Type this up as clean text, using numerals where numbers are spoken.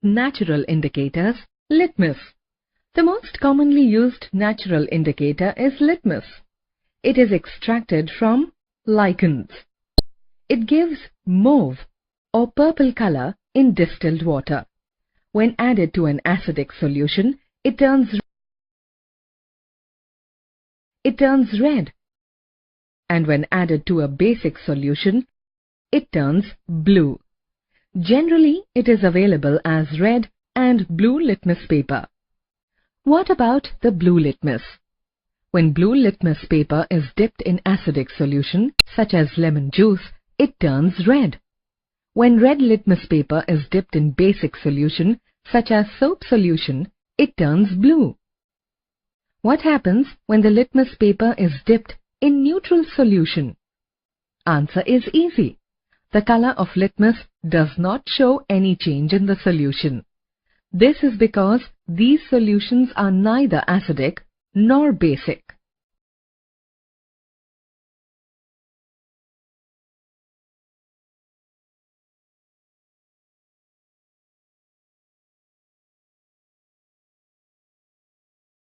Natural indicators, litmus. The most commonly used natural indicator is litmus. It is extracted from lichens. It gives mauve or purple color in distilled water. When added to an acidic solution, it turns red. And when added to a basic solution, it turns blue. Generally, it is available as red and blue litmus paper. What about the blue litmus? When blue litmus paper is dipped in acidic solution, such as lemon juice, it turns red. When red litmus paper is dipped in basic solution, such as soap solution, it turns blue. What happens when the litmus paper is dipped in neutral solution? Answer is easy. The color of litmus does not show any change in the solution. This is because these solutions are neither acidic nor basic.